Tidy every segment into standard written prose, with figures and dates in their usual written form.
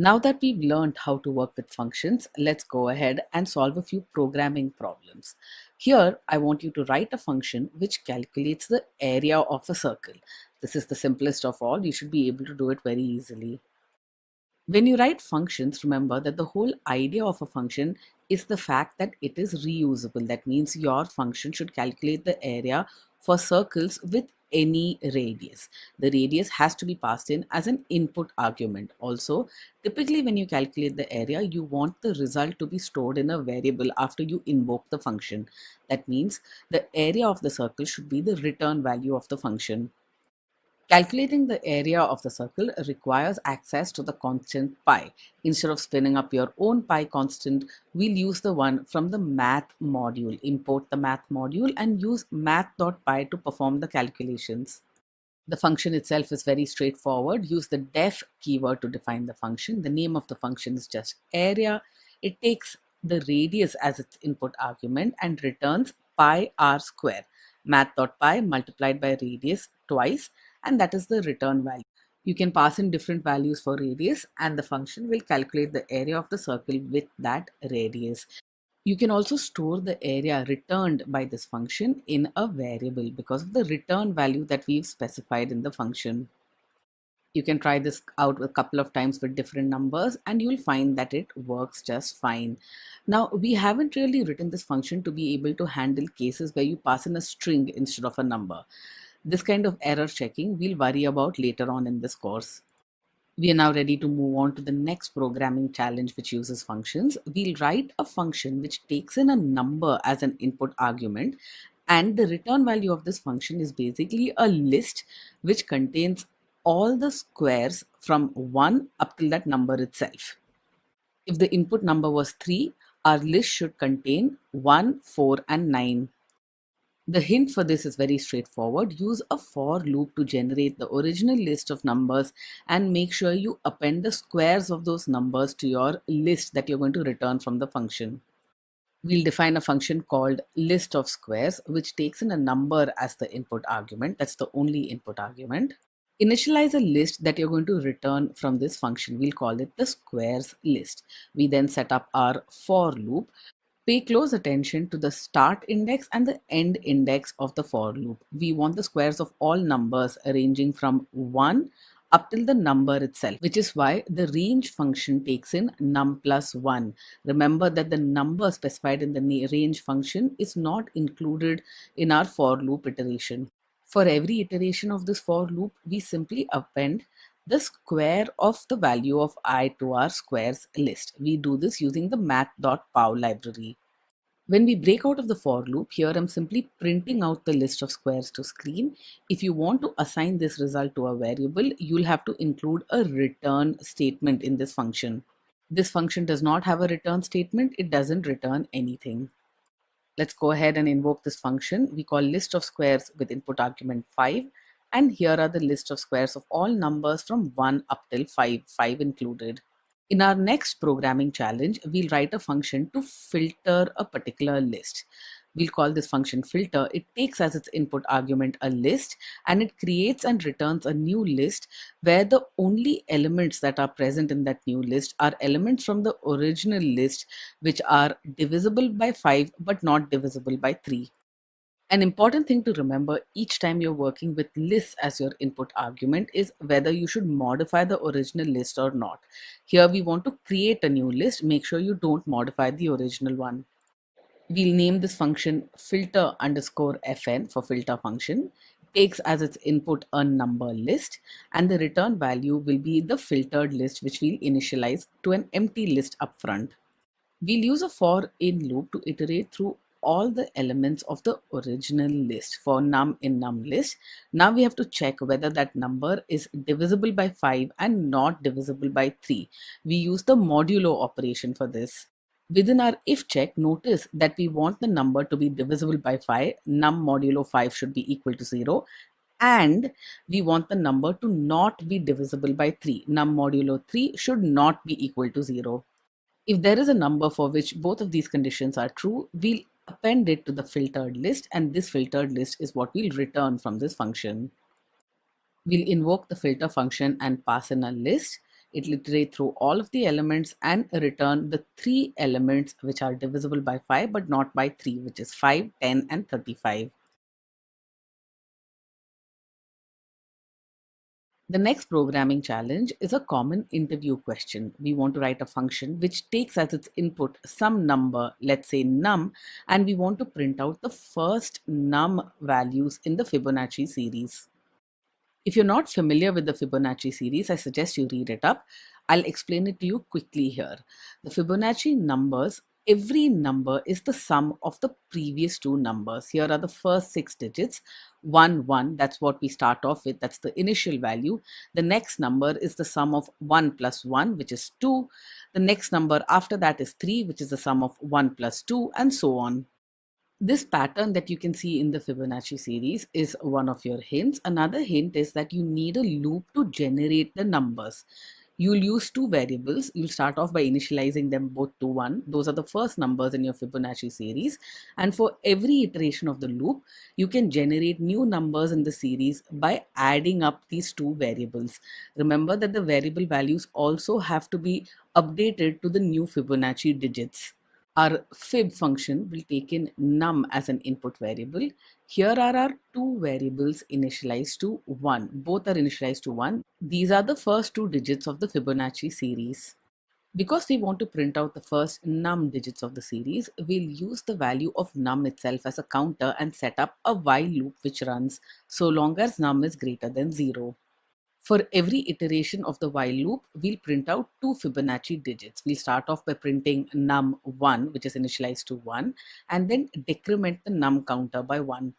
Now that we've learned how to work with functions, let's go ahead and solve a few programming problems. Here, I want you to write a function which calculates the area of a circle. This is the simplest of all. You should be able to do it very easily. When you write functions, remember that the whole idea of a function is the fact that it is reusable. That means your function should calculate the area for circles with any radius. The radius has to be passed in as an input argument. Also, typically when you calculate the area, you want the result to be stored in a variable after you invoke the function. That means the area of the circle should be the return value of the function. Calculating the area of the circle requires access to the constant pi. Instead of spinning up your own pi constant, we'll use the one from the math module. Import the math module and use math.pi to perform the calculations. The function itself is very straightforward. Use the def keyword to define the function. The name of the function is just area. It takes the radius as its input argument and returns pi r square. Math.pi multiplied by radius twice, and that is the return value. You can pass in different values for radius, and the function will calculate the area of the circle with that radius. You can also store the area returned by this function in a variable because of the return value that we've specified in the function. You can try this out a couple of times with different numbers and you'll find that it works just fine. Now, we haven't really written this function to be able to handle cases where you pass in a string instead of a number. This kind of error checking we'll worry about later on in this course. We are now ready to move on to the next programming challenge which uses functions. We'll write a function which takes in a number as an input argument, and the return value of this function is basically a list which contains all the squares from 1 up till that number itself. If the input number was 3, our list should contain 1, 4 and 9. The hint for this is very straightforward. Use a for loop to generate the original list of numbers and make sure you append the squares of those numbers to your list that you're going to return from the function. We'll define a function called list of squares, which takes in a number as the input argument. That's the only input argument. Initialize a list that you're going to return from this function. We'll call it the squares list. We then set up our for loop. Pay close attention to the start index and the end index of the for loop. We want the squares of all numbers ranging from 1 up till the number itself, which is why the range function takes in num plus 1. Remember that the number specified in the range function is not included in our for loop iteration. For every iteration of this for loop, we simply append the square of the value of I to our squares list. We do this using the math.pow library. When we break out of the for loop, here I'm simply printing out the list of squares to screen. If you want to assign this result to a variable, you'll have to include a return statement in this function. This function does not have a return statement. It doesn't return anything. Let's go ahead and invoke this function. We call list of squares with input argument 5. And here are the list of squares of all numbers from 1 up till 5 included. In our next programming challenge, we'll write a function to filter a particular list. We'll call this function filter. It takes as its input argument a list and it creates and returns a new list where the only elements that are present in that new list are elements from the original list which are divisible by 5 but not divisible by 3. An important thing to remember each time you're working with lists as your input argument is whether you should modify the original list or not. Here we want to create a new list. Make sure you don't modify the original one. We'll name this function filter underscore fn for filter function. Takes as its input a number list and the return value will be the filtered list which we'll initialize to an empty list up front. We'll use a for in loop to iterate through all the elements of the original list for num in num list. Now we have to check whether that number is divisible by 5 and not divisible by 3. We use the modulo operation for this. Within our if check, notice that we want the number to be divisible by 5. Num modulo 5 should be equal to 0. And we want the number to not be divisible by 3. Num modulo 3 should not be equal to 0. If there is a number for which both of these conditions are true, we'll append it to the filtered list, and this filtered list is what we'll return from this function. We'll invoke the filter function and pass in a list. It will iterate through all of the elements and return the three elements which are divisible by 5 but not by 3, which is 5, 10, and 35. The next programming challenge is a common interview question. We want to write a function which takes as its input some number, let's say num, and we want to print out the first num values in the Fibonacci series. If you're not familiar with the Fibonacci series, I suggest you read it up. I'll explain it to you quickly here. The Fibonacci numbers, every number is the sum of the previous two numbers. Here are the first six digits. 1, 1, that's what we start off with, that's the initial value. The next number is the sum of 1 plus 1, which is 2. The next number after that is 3, which is the sum of 1 plus 2, and so on. This pattern that you can see in the Fibonacci series is one of your hints. Another hint is that you need a loop to generate the numbers. You'll use two variables. You'll start off by initializing them both to 1. Those are the first numbers in your Fibonacci series. And for every iteration of the loop, you can generate new numbers in the series by adding up these two variables. Remember that the variable values also have to be updated to the new Fibonacci digits. Our fib function will take in num as an input variable. Here are our two variables initialized to 1. Both are initialized to 1. These are the first two digits of the Fibonacci series. Because we want to print out the first num digits of the series, we'll use the value of num itself as a counter and set up a while loop which runs so long as num is greater than 0. For every iteration of the while loop, we'll print out two Fibonacci digits. We'll start off by printing num1, which is initialized to 1, and then decrement the num counter by 1.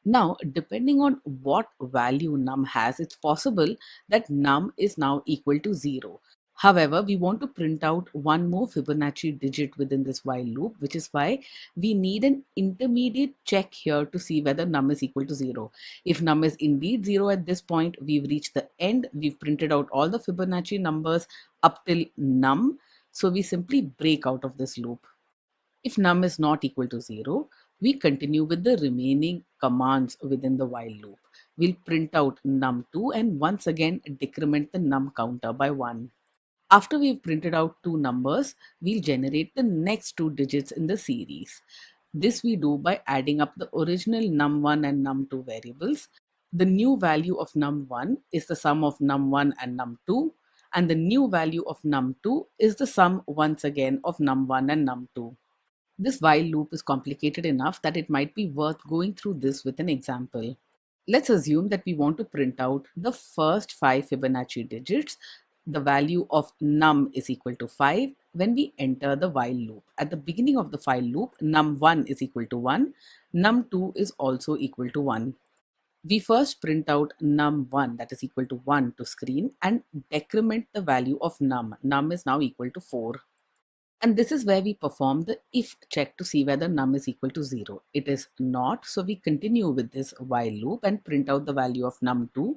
Now, depending on what value num has, it's possible that num is now equal to 0. However, we want to print out one more Fibonacci digit within this while loop, which is why we need an intermediate check here to see whether num is equal to 0. If num is indeed 0 at this point, we've reached the end. We've printed out all the Fibonacci numbers up till num. So we simply break out of this loop. If num is not equal to 0, we continue with the remaining commands within the while loop. We'll print out num2 and once again decrement the num counter by 1. After we've printed out two numbers, we'll generate the next two digits in the series. This we do by adding up the original num1 and num2 variables. The new value of num1 is the sum of num1 and num2, and the new value of num2 is the sum once again of num1 and num2. This while loop is complicated enough that it might be worth going through this with an example. Let's assume that we want to print out the first 5 Fibonacci digits. The value of num is equal to 5 when we enter the while loop. At the beginning of the while loop, num1 is equal to 1, num2 is also equal to 1. We first print out num1, that is equal to 1, to screen and decrement the value of num. Num is now equal to 4. And this is where we perform the if check to see whether num is equal to 0. It is not, so we continue with this while loop and print out the value of num2.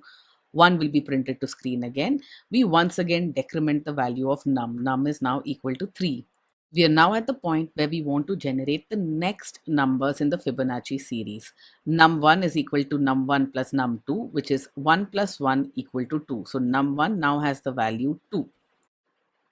1 will be printed to screen again. We once again decrement the value of num. Num is now equal to 3. We are now at the point where we want to generate the next numbers in the Fibonacci series. Num1 is equal to num1 plus num2, which is 1 plus 1 equal to 2. So num1 now has the value 2.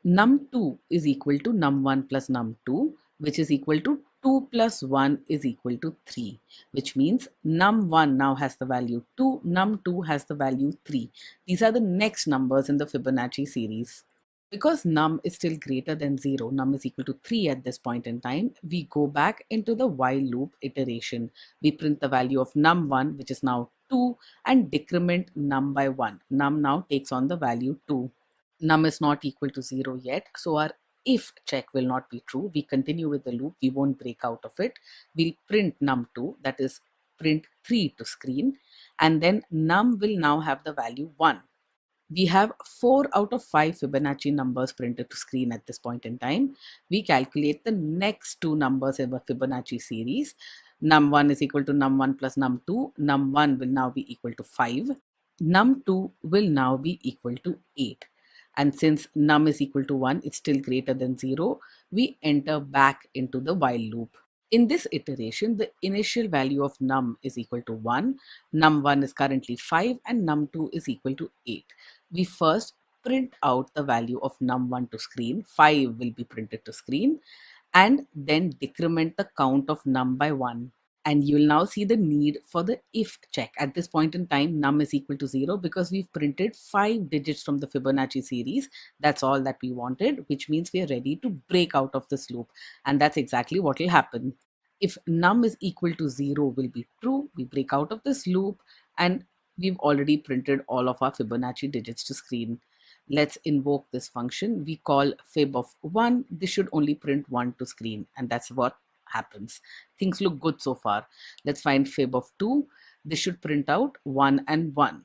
Num2 is equal to num1 plus num2, which is equal to 2 plus 1 is equal to 3, which means num1 now has the value 2, num2 has the value 3. These are the next numbers in the Fibonacci series. Because num is still greater than 0, num is equal to 3 at this point in time, we go back into the while loop iteration. We print the value of num1, which is now 2, and decrement num by 1. Num now takes on the value 2. Num is not equal to 0 yet, so our if check will not be true. We continue with the loop, we won't break out of it. We'll print num2, that is print 3 to screen, and then num will now have the value 1. We have 4 out of 5 Fibonacci numbers printed to screen at this point in time. We calculate the next two numbers in the Fibonacci series. Num1 is equal to num1 plus num2. Num1 will now be equal to 5. Num2 will now be equal to 8. And since num is equal to 1, it's still greater than 0, we enter back into the while loop. In this iteration, the initial value of num is equal to 1, num1 is currently 5, and num2 is equal to 8. We first print out the value of num1 to screen. 5 will be printed to screen, and then decrement the count of num by 1. And you will now see the need for the if check. At this point in time, num is equal to 0 because we've printed 5 digits from the Fibonacci series. That's all that we wanted, which means we are ready to break out of this loop. And that's exactly what will happen. If num is equal to 0 will be true, we break out of this loop, and we've already printed all of our Fibonacci digits to screen. Let's invoke this function. We call fib of 1. This should only print 1 to screen, and that's what happens. Things look good so far. Let's find fib of 2. This should print out 1 and 1.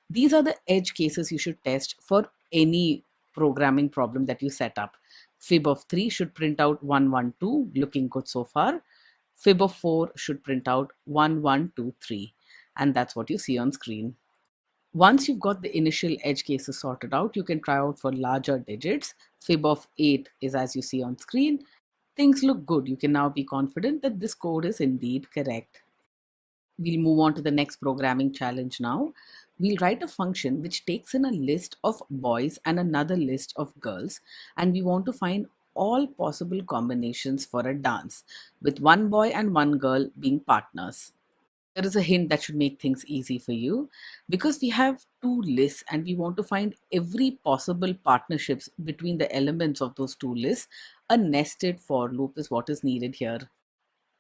These are the edge cases you should test for any programming problem that you set up. Fib of 3 should print out 1, 1, 2, looking good so far. Fib of 4 should print out 1, 1, 2, 3. And that's what you see on screen. Once you've got the initial edge cases sorted out, you can try out for larger digits. Fib of 8 is as you see on screen. Things look good. You can now be confident that this code is indeed correct. We'll move on to the next programming challenge now. We'll write a function which takes in a list of boys and another list of girls, and we want to find all possible combinations for a dance, with one boy and one girl being partners. There is a hint that should make things easy for you. Because we have two lists and we want to find every possible partnerships between the elements of those two lists, a nested for loop is what is needed here.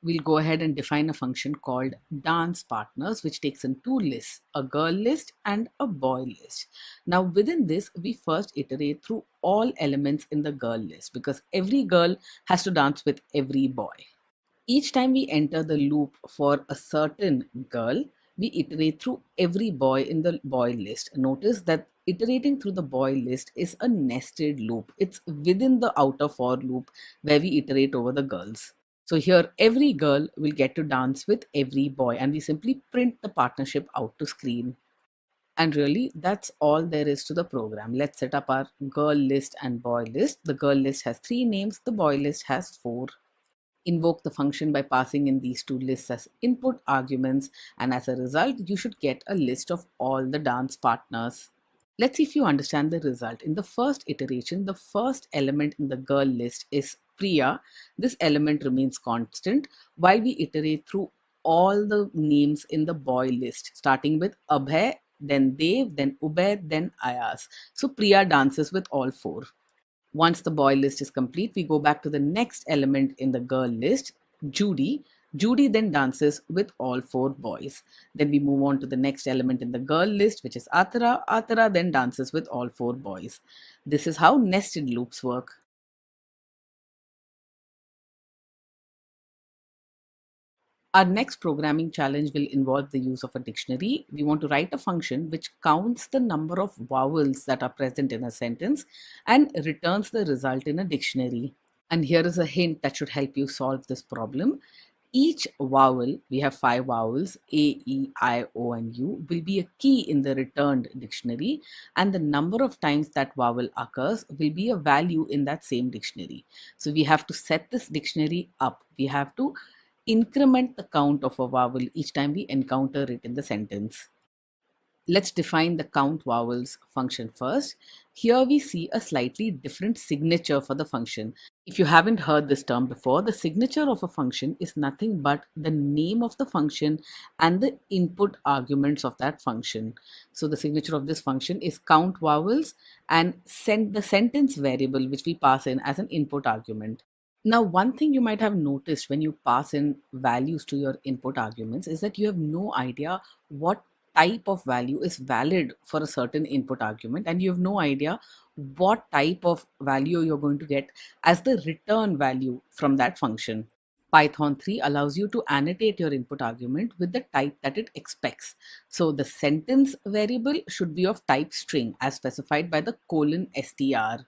We'll go ahead and define a function called dance partners, which takes in two lists, a girl list and a boy list. Now within this, we first iterate through all elements in the girl list because every girl has to dance with every boy. Each time we enter the loop for a certain girl, we iterate through every boy in the boy list. Notice that iterating through the boy list is a nested loop. It's within the outer for loop where we iterate over the girls. So here every girl will get to dance with every boy, and we simply print the partnership out to screen. And really, that's all there is to the program. Let's set up our girl list and boy list. The girl list has 3 names, the boy list has 4. Invoke the function by passing in these two lists as input arguments, and as a result you should get a list of all the dance partners. Let's see if you understand the result. In the first iteration, the first element in the girl list is Priya. This element remains constant while we iterate through all the names in the boy list, starting with Abhay, then Dev, then Ubaid, then Ayaz. So Priya dances with all 4. Once the boy list is complete, we go back to the next element in the girl list, Judy. Judy then dances with all 4 boys. Then we move on to the next element in the girl list, which is Atara. Atara then dances with all 4 boys. This is how nested loops work. Our next programming challenge will involve the use of a dictionary. We want to write a function which counts the number of vowels that are present in a sentence and returns the result in a dictionary. And here is a hint that should help you solve this problem. Each vowel, we have 5 vowels, A, E, I, O, and U, will be a key in the returned dictionary, and the number of times that vowel occurs will be a value in that same dictionary. So we have to set this dictionary up. We have to increment the count of a vowel each time we encounter it in the sentence. Let's define the count vowels function first. Here we see a slightly different signature for the function. If you haven't heard this term before, the signature of a function is nothing but the name of the function and the input arguments of that function. So the signature of this function is count vowels and send the sentence variable which we pass in as an input argument. Now, one thing you might have noticed when you pass in values to your input arguments is that you have no idea what type of value is valid for a certain input argument, and you have no idea what type of value you're going to get as the return value from that function. Python 3 allows you to annotate your input argument with the type that it expects. So the sentence variable should be of type string as specified by the :str.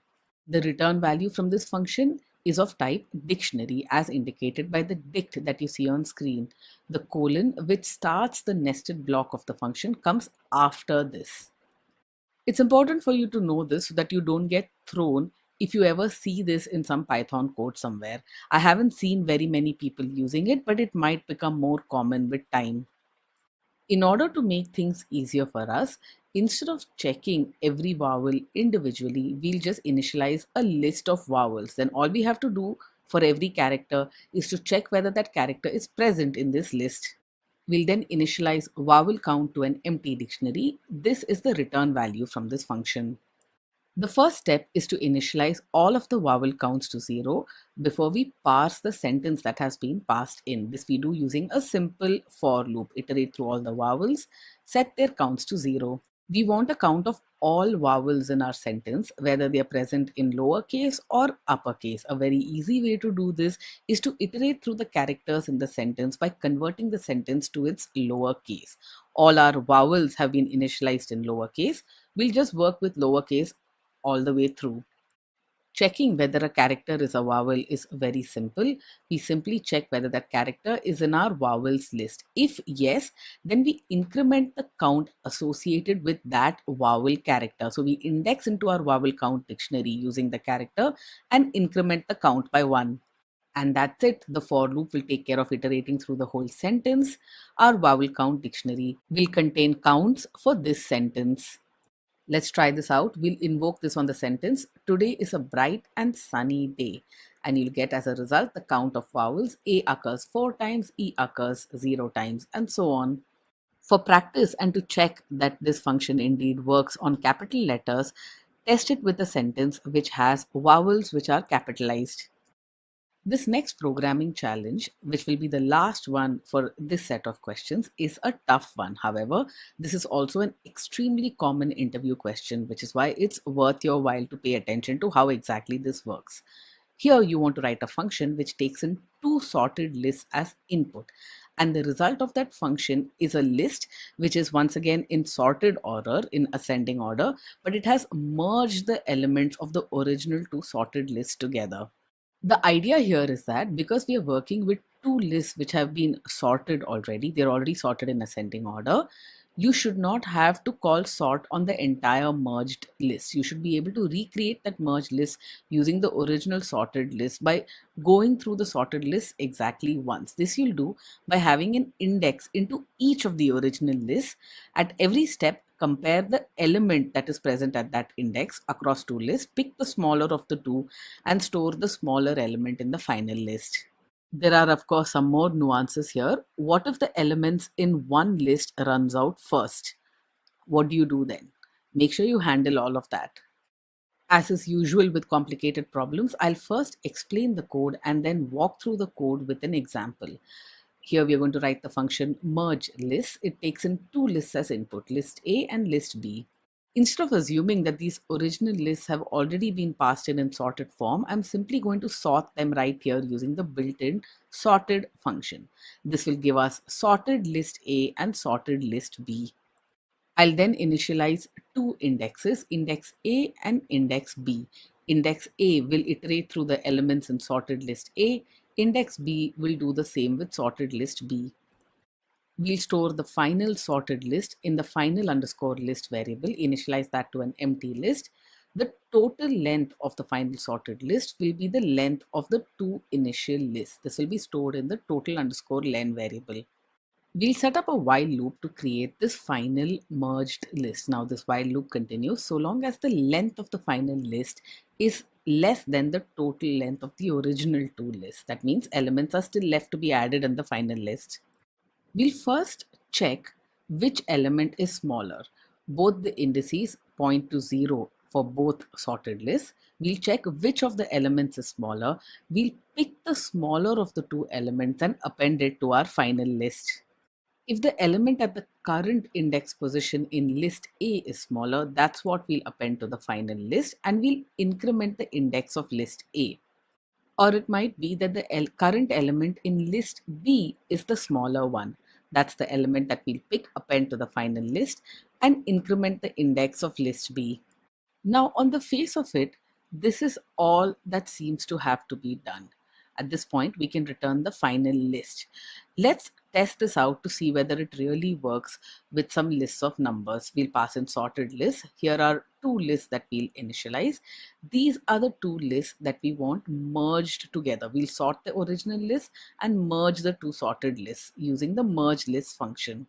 The return value from this function is of type dictionary as indicated by the dict that you see on screen. The colon, which starts the nested block of the function, comes after this. It's important for you to know this so that you don't get thrown if you ever see this in some Python code somewhere. I haven't seen very many people using it, but it might become more common with time. In order to make things easier for us, Instead of checking every vowel individually, we'll just initialize a list of vowels. Then all we have to do for every character is to check whether that character is present in this list. We'll then initialize vowel count to an empty dictionary. This is the return value from this function. The first step is to initialize all of the vowel counts to 0 before we parse the sentence that has been passed in. This we do using a simple for loop. Iterate through all the vowels, set their counts to 0. We want a count of all vowels in our sentence, whether they are present in lowercase or uppercase. A very easy way to do this is to iterate through the characters in the sentence by converting the sentence to its lowercase. All our vowels have been initialized in lowercase. We'll just work with lowercase all the way through. Checking whether a character is a vowel is very simple. We simply check whether that character is in our vowels list. If yes, then we increment the count associated with that vowel character. So we index into our vowel count dictionary using the character and increment the count by 1. And that's it. The for loop will take care of iterating through the whole sentence. Our vowel count dictionary will contain counts for this sentence. Let's try this out. We'll invoke this on the sentence. Today is a bright and sunny day. And you'll get as a result the count of vowels. A occurs 4 times, E occurs 0 times, and so on. For practice and to check that this function indeed works on capital letters, test it with a sentence which has vowels which are capitalized. This next programming challenge, which will be the last one for this set of questions, is a tough one. However, this is also an extremely common interview question, which is why it's worth your while to pay attention to how exactly this works. Here, you want to write a function which takes in 2 sorted lists as input. And the result of that function is a list which is once again in sorted order, in ascending order, but it has merged the elements of the original 2 sorted lists together. The idea here is that because we are working with 2 lists which have been sorted already, they're already sorted in ascending order, you should not have to call sort on the entire merged list. You should be able to recreate that merged list using the original sorted list by going through the sorted list exactly once. This you'll do by having an index into each of the original lists. At every step, compare the element that is present at that index across 2 lists, pick the smaller of the two, and store the smaller element in the final list. There are, of course, some more nuances here. What if the elements in one list runs out first? What do you do then? Make sure you handle all of that. As is usual with complicated problems, I'll first explain the code and then walk through the code with an example. Here we are going to write the function merge list. It takes in 2 lists as input, list A and list B. Instead of assuming that these original lists have already been passed in sorted form, I'm simply going to sort them right here using the built-in sorted function. This will give us sorted list A and sorted list B. I'll then initialize 2 indexes, index A and index B. Index A will iterate through the elements in sorted list A. Index B will do the same with sorted list B. We'll store the final sorted list in the final underscore list variable, initialize that to an empty list. The total length of the final sorted list will be the length of the 2 initial lists. This will be stored in the total underscore len variable. We'll set up a while loop to create this final merged list. Now this while loop continues so long as the length of the final list is less than the total length of the original 2 lists. That means elements are still left to be added in the final list. We'll first check which element is smaller. Both the indices point to 0 for both sorted lists. We'll check which of the elements is smaller. We'll pick the smaller of the 2 elements and append it to our final list. If the element at the current index position in list A is smaller, that's what we'll append to the final list, and we'll increment the index of list A. Or it might be that the current element in list B is the smaller one. That's the element that we'll pick, append to the final list, and increment the index of list B. Now, on the face of it, this is all that seems to have to be done. At this point, we can return the final list. Let's test this out to see whether it really works with some lists of numbers. We'll pass in sorted lists. Here are 2 lists that we'll initialize. These are the 2 lists that we want merged together. We'll sort the original list and merge the 2 sorted lists using the merge list function.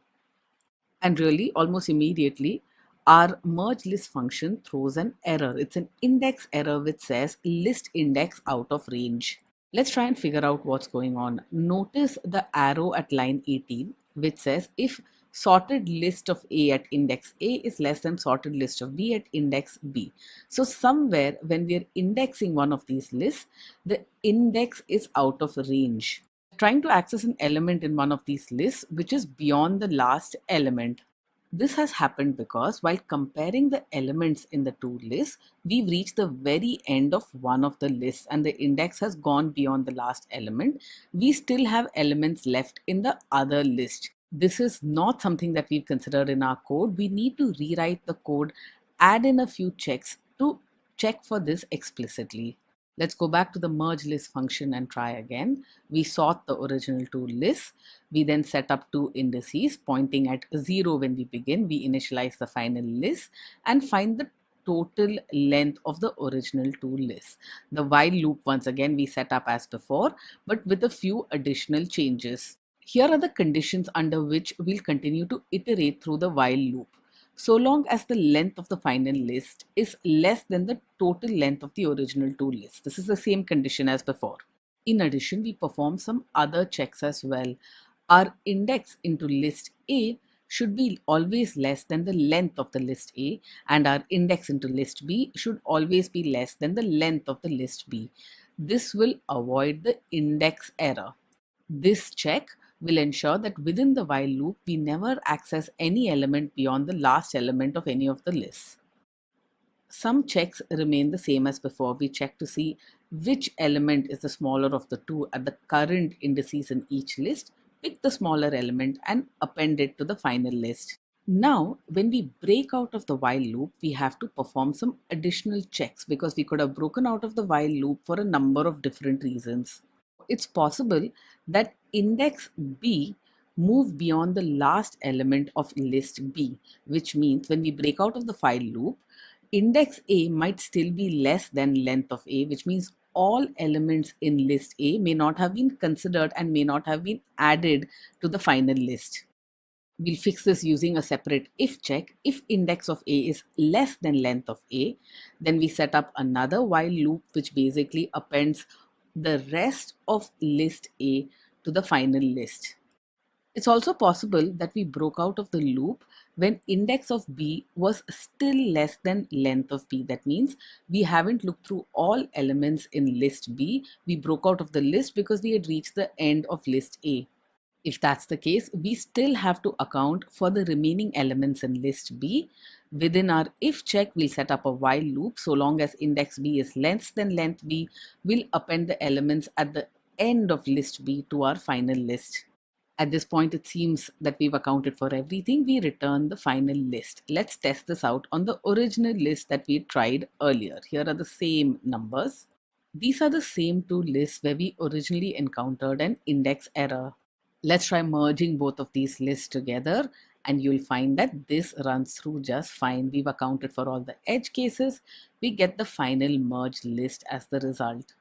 And really, almost immediately, Our merge list function throws an error. It's an index error which says list index out of range. Let's try and figure out what's going on. Notice the arrow at line 18 which says if sorted list of A at index A is less than sorted list of B at index B. So somewhere when we are indexing one of these lists, the index is out of range. Trying to access an element in one of these lists which is beyond the last element. This has happened because while comparing the elements in the two lists, we've reached the very end of one of the lists and the index has gone beyond the last element. We still have elements left in the other list. This is not something that we've considered in our code. We need to rewrite the code, add in a few checks to check for this explicitly. Let's go back to the merge list function and try again. We sort the original two lists. We then set up two indices pointing at 0 when we begin. We initialize the final list and find the total length of the original two lists. The while loop once again we set up as before, but with a few additional changes. Here are the conditions under which we'll continue to iterate through the while loop. So long as the length of the final list is less than the total length of the original two lists. This is the same condition as before. In addition, we perform some other checks as well. Our index into list A should be always less than the length of the list A, and our index into list B should always be less than the length of the list B. This will avoid the index error. This check will ensure that within the while loop, we never access any element beyond the last element of any of the lists. Some checks remain the same as before. We check to see which element is the smaller of the two at the current indices in each list, pick the smaller element and append it to the final list. Now, when we break out of the while loop, we have to perform some additional checks because we could have broken out of the while loop for a number of different reasons. It's possible that index B move beyond the last element of list B, which means when we break out of the while loop, index A might still be less than length of A, which means all elements in list A may not have been considered and may not have been added to the final list. We'll fix this using a separate if check. If index of A is less than length of A, then we set up another while loop which basically appends the rest of list A to the final list. It's also possible that we broke out of the loop when index of B was still less than length of B. That means we haven't looked through all elements in list B. We broke out of the list because we had reached the end of list A. If that's the case, we still have to account for the remaining elements in list B. Within our if check, we'll set up a while loop. So long as index B is less than length B, we'll append the elements at the end of list B to our final list. At this point, it seems that we've accounted for everything. We return the final list. Let's test this out on the original list that we tried earlier. Here are the same numbers. These are the same two lists where we originally encountered an index error. Let's try merging both of these lists together and you'll find that this runs through just fine. We've accounted for all the edge cases. We get the final merged list as the result.